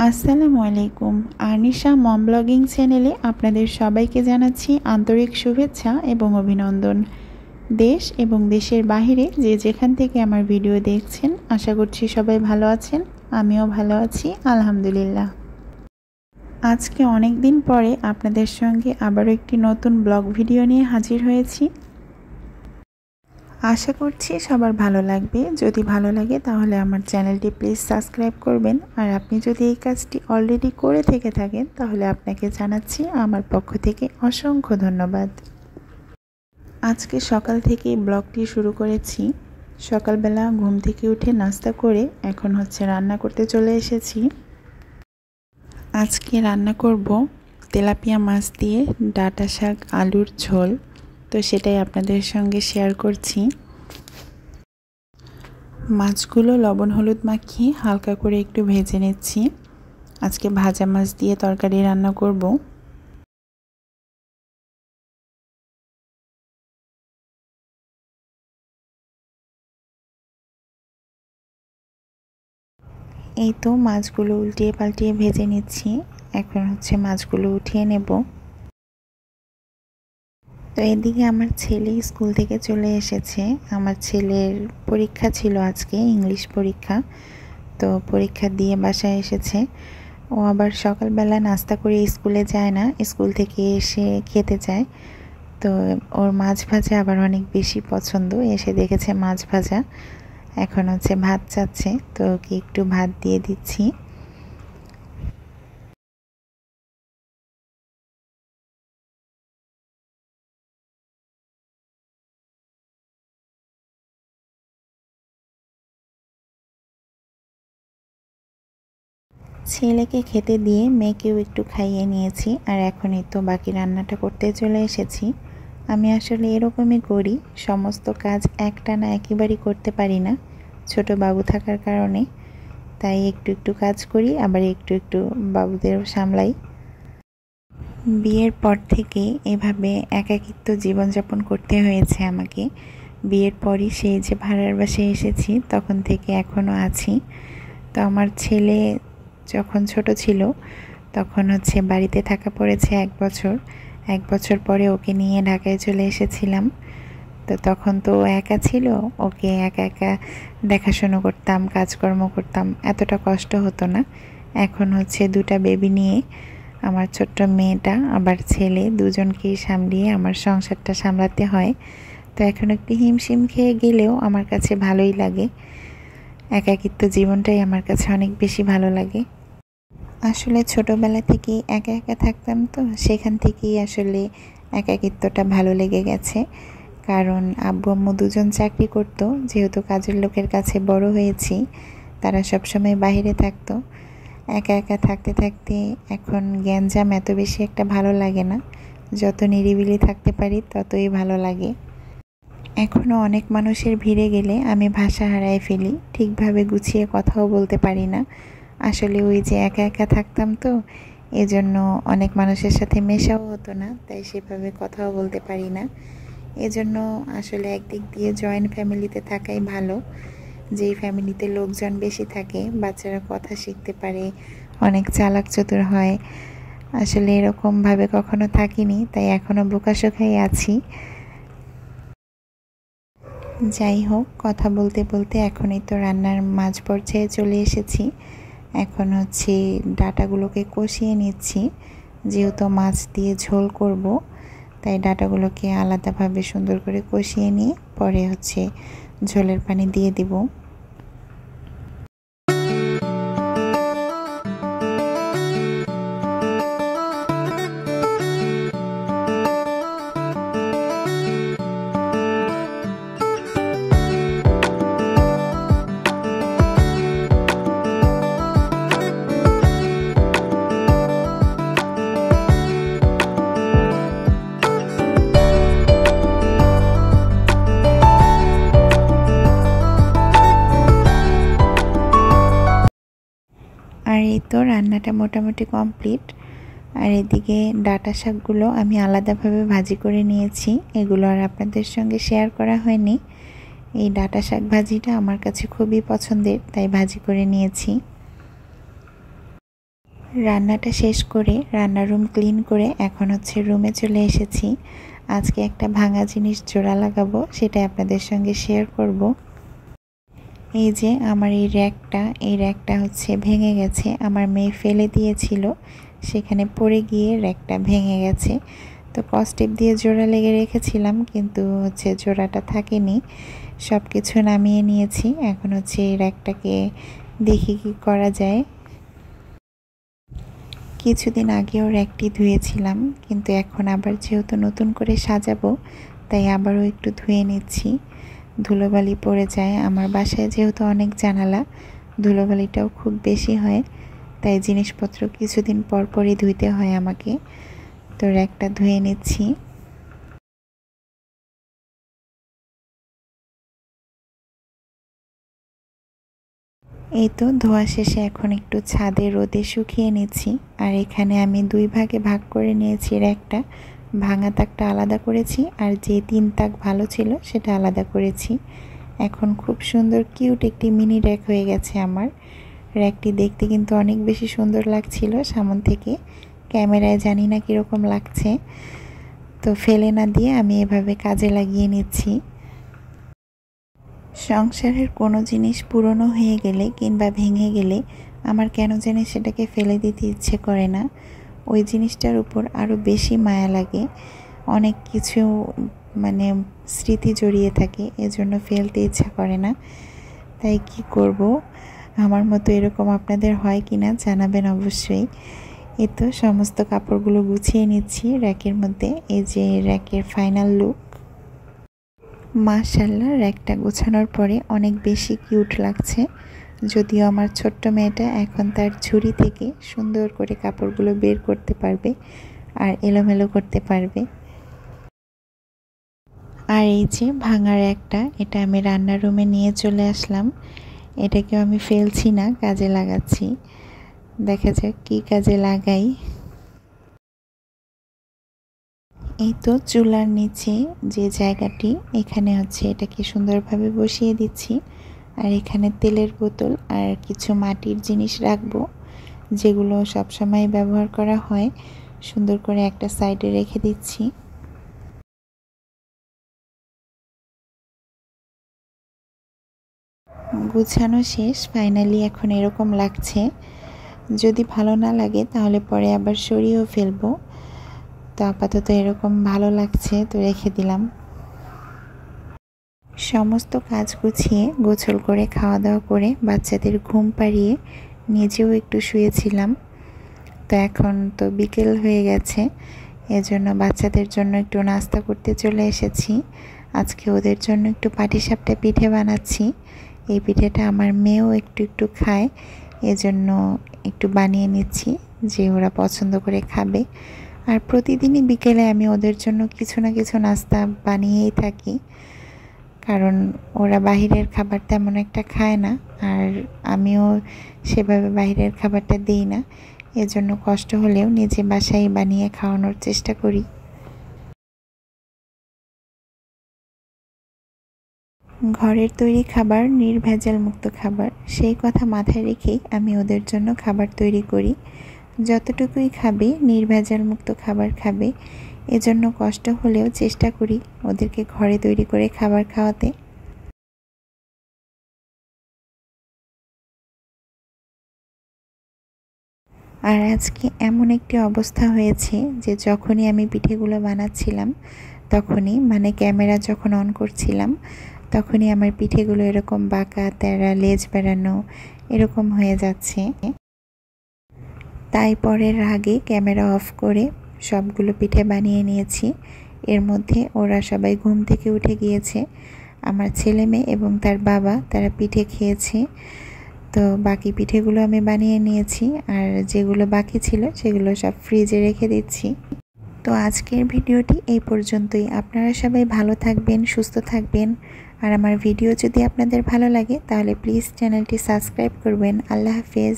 আসসালামু আলাইকুম। আনিশা মম ব্লগিং চ্যানেলে আপনাদের সবাইকে জানাচ্ছি আন্তরিক শুভেচ্ছা এবং অভিনন্দন। দেশ এবং দেশের বাহিরে যে যেখান থেকে আমার ভিডিও দেখছেন, আশা করছি সবাই ভালো আছেন। আমিও ভালো আছি, আলহামদুলিল্লাহ। আজকে অনেক দিন পরে আপনাদের সঙ্গে আবারও একটি নতুন ব্লগ ভিডিও নিয়ে হাজির হয়েছি। আশা করছি সবার ভালো লাগবে। যদি ভালো লাগে তাহলে আমার চ্যানেলটি প্লিজ সাবস্ক্রাইব করবেন। আর আপনি যদি এই কাজটি অলরেডি করে থেকে থাকেন তাহলে আপনাকে জানাচ্ছি আমার পক্ষ থেকে অসংখ্য ধন্যবাদ। আজকে সকাল থেকে ব্লগটি শুরু করেছি। সকালবেলা ঘুম থেকে উঠে নাস্তা করে এখন রান্না করতে চলে এসেছি। আজকে রান্না করব তেলাপিয়া মাছ দিয়ে ডাঁটা শাক আলুর ঝোল। তো সেটাই আপনাদের সঙ্গে শেয়ার করছি। মাছগুলো লবণ হলুদ মাখিয়ে হালকা করে একটু ভেজে নিচ্ছি। আজকে ভাজা মাছ দিয়ে তরকারি রান্না করব। এই তো মাছগুলো উল্টিয়ে পাল্টিয়ে ভেজে নিচ্ছি। এখন মাছগুলো উঠিয়ে নেব। তো এদিকে আমার ছেলে স্কুল থেকে চলে এসেছে। আমার ছেলের পরীক্ষা ছিল আজকে, ইংলিশ পরীক্ষা। তো পরীক্ষা দিয়ে বাসায় এসেছে। ও আবার সকালবেলা নাস্তা করে স্কুলে যায় না, স্কুল থেকে এসে খেতে চায়। তো ওর মাছ ভাজা আবার অনেক বেশি পছন্দ। এসে দেখেছে মাছ ভাজা, এখন ভাত চাচ্ছে। তো ওকে একটু ভাত দিয়ে দিচ্ছি। ছেলেকে খেতে দিয়ে মেয়েকেও একটু খাইয়ে নিয়েছি। আর এখনই তো বাকি রান্নাটা করতে চলে এসেছি। আমি আসলে এরকমই করি, সমস্ত কাজ একটানা একেবারেই করতে পারি না, ছোট বাবু থাকার কারণে। তাই একটু একটু কাজ করি, আবার একটু একটু বাবুদেরও সামলাই। বিয়ের পর থেকে এভাবে একাকিত্ব জীবনযাপন করতে হয়েছে আমাকে। বিয়ের পরই সেই যে ভাড়ার বাসায় এসেছি, তখন থেকে এখনও আছি। তো আমার ছেলে যখন ছোট ছিল তখন বাড়িতে থাকা পড়েছে 1 বছর। 1 বছর পরে ওকে নিয়ে ঢাকায় চলে এসেছিলাম। তো তখন তো ও একা ছিল, ওকে একা একা দেখাশোনা করতাম, কাজকর্ম করতাম, এতটা কষ্ট হতো না। এখন দুটা বেবি নিয়ে আমার ছোট্ট মেয়েটা আবার ছেলে দুজনকেই সামলিয়ে আমার সংসারটা সামলাতে হয়। তো এখন একটু হিমশিম খেয়ে গেলেও আমার কাছে ভালোই লাগে। একাকিত্ব জীবনটাই আমার কাছে অনেক বেশি ভালো লাগে। আসলে ছোটোবেলা থেকেই একা একা থাকতাম, তো সেখান থেকেই আসলে একাকিত্বটা ভালো লেগে গেছে। কারণ আব্বু আম্মু দুজন চাকরি করতো, যেহেতু কাজের লোকের কাছে বড় হয়েছি, তারা সবসময় বাইরে থাকতো। একা একা থাকতে থাকতে এখন গ্যাঞ্জাম এত বেশি একটা ভালো লাগে না। যত নিরিবিলি থাকতে পারি ততই ভালো লাগে। এখনও অনেক মানুষের ভিড়ে গেলে আমি ভাষা হারায় ফেলি, ঠিকভাবে গুছিয়ে কথাও বলতে পারি না। আসলে ওই যে একা একা থাকতাম, তো এজন্য অনেক মানুষের সাথে মেশাও হতো না, তাই সেভাবে কথাও বলতে পারি না। এজন্য আসলে একদিক দিয়ে জয়েন্ট ফ্যামিলিতে থাকাই ভালো, যেই ফ্যামিলিতে লোকজন বেশি থাকে, বাচ্চারা কথা শিখতে পারে, অনেক চালাক চতুর হয়। আসলে এরকমভাবে কখনো থাকিনি, তাই এখনও বোকাশোকাই আছি। যাই হোক, কথা বলতে বলতে এখনই তো রান্নার মাঝ পর্যায়ে চলে এসেছি। এখন ডাঁটাগুলোকে কষিয়ে নিচ্ছি। যেহেতু মাছ দিয়ে ঝোল করব, তাই ডাঁটাগুলোকে আলাদাভাবে সুন্দর করে কষিয়ে নিয়ে পরে ঝোলের পানি দিয়ে দিব। আর এই তো রান্নাটা মোটামুটি কমপ্লিট। আর এদিকে ডাঁটা শাকগুলো আমি আলাদাভাবে ভাজি করে নিয়েছি, এগুলো আর আপনাদের সঙ্গে শেয়ার করা হয়নি। এই ডাঁটা শাক ভাজিটা আমার কাছে খুবই পছন্দের, তাই ভাজি করে নিয়েছি। রান্নাটা শেষ করে রান্নার রুম ক্লিন করে এখন হচ্ছে রুমে চলে এসেছি। আজকে একটা ভাঙা জিনিস জোড়া লাগাবো, সেটা আপনাদের সঙ্গে শেয়ার করব। এই যে আমার এই র্যাকটা হচ্ছে ভেঙে গেছে। আমার মেয়ে ফেলে দিয়েছিল, সেখানে পড়ে গিয়ে র্যাকটা ভেঙে গেছে। তো কস্টেপ দিয়ে জোড়া লেগে রেখেছিলাম, কিন্তু হচ্ছে জোড়াটা থাকেনি। সব কিছু নামিয়ে নিয়েছি। এখন হচ্ছে এই র্যাকটাকে দেখি কি করা যায়। কিছুদিন আগেও র্যাকটি ধুয়েছিলাম, কিন্তু এখন আবার যেহেতু নতুন করে সাজাবো, তাই আবারও একটু ধুয়ে নিচ্ছি। ধুলোবালি পড়ে যায়। আমার বাসায় যেহেতু অনেক জানালা, ধুলোবালিটাও খুব বেশি হয়, তাই জিনিসপত্র কিছুদিন পর পরই ধুইতে হয় আমাকে। তো র্যাকটা ধুয়ে নিচ্ছি। এই তো ধোয়া শেষে এখন একটু ছাদে রোদে শুকিয়ে নিচ্ছি। আর এখানে আমি 2 ভাগে ভাগ করে নিয়েছি র্যাকটা। ভাঙা তাকটা আলাদা করেছি, আর যে 3 তাক ভালো ছিল সেটা আলাদা করেছি। এখন খুব সুন্দর কিউট একটি মিনি র্যাক হয়ে গেছে আমার। র্যাকটি দেখতে কিন্তু অনেক বেশি সুন্দর লাগছিল সামন থেকে। ক্যামেরায় জানি না কীরকম লাগছে, তো ফেলে না দিয়ে আমি এভাবে কাজে লাগিয়ে নিচ্ছি। সংসারের কোনো জিনিস পুরনো হয়ে গেলে কিংবা ভেঙে গেলে আমার কেন জানি সেটাকে ফেলে দিতে ইচ্ছে করে না। ওই জিনিসটার উপর আরও বেশি মায়া লাগে। অনেক কিছু মানে স্মৃতি জড়িয়ে থাকে, এজন্য ফেলতে ইচ্ছা করে না। তাই কি করব, আমার মতো এরকম আপনাদের হয় কি না জানাবেন অবশ্যই। এই তো সমস্ত কাপড়গুলো গুছিয়ে নিচ্ছি র্যাকের মধ্যে। এই যে র্যাকের ফাইনাল লুক। মাশাআল্লাহ, র্যাকটা গোছানোর পরে অনেক বেশি কিউট লাগছে। যদিও আমার ছোট্ট মেয়েটা এখন তার ঝুড়ি থেকে সুন্দর করে কাপড়গুলো বের করতে পারবে আর এলোমেলো করতে পারবে। আর এই যে ভাঙা র্যাকটা, এটা আমি রান্নার রুমে নিয়ে চলে আসলাম। এটাকেও আমি ফেলছি না, কাজে লাগাচ্ছি। দেখা যাক কি কাজে লাগাই। এই তো চুলার নিচে যে জায়গাটি, এখানে হচ্ছে এটাকে সুন্দরভাবে বসিয়ে দিচ্ছি। আর এখানে তেলের বোতল আর কিছু মাটির জিনিস রাখবো, যেগুলো সবসময় ব্যবহার করা হয়। সুন্দর করে একটা সাইডে রেখে দিচ্ছি। গুছানো শেষ, ফাইনালি এখন এরকম লাগছে। যদি ভালো না লাগে তাহলে পরে আবার সরিয়েও ফেলবো। তো আপাতত এরকম ভালো লাগছে, তো রেখে দিলাম। সমস্ত কাজ গুছিয়ে গোছল করে খাওয়া দাওয়া করে বাচ্চাদের ঘুম পাড়িয়ে নিজেও একটু শুয়েছিলাম। তো এখন তো বিকেল হয়ে গেছে, এজন্য বাচ্চাদের জন্য একটু নাস্তা করতে চলে এসেছি। আজকে ওদের জন্য একটু পাটিসাপটা পিঠে বানাচ্ছি। এই পিঠেটা আমার মেয়েও একটু একটু খায়, এজন্য একটু বানিয়ে নিচ্ছি যে ওরা পছন্দ করে খাবে। আর প্রতিদিনই বিকেলে আমি ওদের জন্য কিছু না কিছু নাস্তা বানিয়েই থাকি, কারণ ওরা বাহিরের খাবার তেমন একটা খায় না, আর আমিও সেভাবে বাহিরের খাবারটা দিই না। এজন্য কষ্ট হলেও নিজে বাসায় বানিয়ে খাওয়ানোর চেষ্টা করি। ঘরের তৈরি খাবার নির্ভেজাল মুক্ত খাবার, সেই কথা মাথায় রেখেই আমি ওদের জন্য খাবার তৈরি করি। যতটুকুই খাবে নির্ভেজাল মুক্ত খাবার খাবে, এজন্য কষ্ট হলেও চেষ্টা করি ওদেরকে ঘরে তৈরি করে খাবার খাওয়াতে। আর আজকে এমন একটি অবস্থা হয়েছে যে যখনই আমি পিঠেগুলো বানাচ্ছিলাম, তখনই মানে ক্যামেরা যখন অন করছিলাম, তখনই আমার পিঠেগুলো এরকম বাঁকা তেরা লেজ বেড়ানো এরকম হয়ে যাচ্ছে। তাই পরের আগে ক্যামেরা অফ করে সবগুলো পিঠে বানিয়ে নিয়েছি। এর মধ্যে ওরা সবাই ঘুম থেকে উঠে গিয়েছে। আমার ছেলে মেয়ে এবং তার বাবা, তারা পিঠে খেয়েছে। তো বাকি পিঠেগুলো আমি বানিয়ে নিয়েছি, আর যেগুলো বাকি ছিল সেগুলো সব ফ্রিজে রেখে দিচ্ছি। তো আজকের ভিডিওটি এই পর্যন্তই। আপনারা সবাই ভালো থাকবেন, সুস্থ থাকবেন। আর আমার ভিডিও যদি আপনাদের ভালো লাগে তাহলে প্লিজ চ্যানেলটি সাবস্ক্রাইব করবেন। আল্লাহ হাফেজ।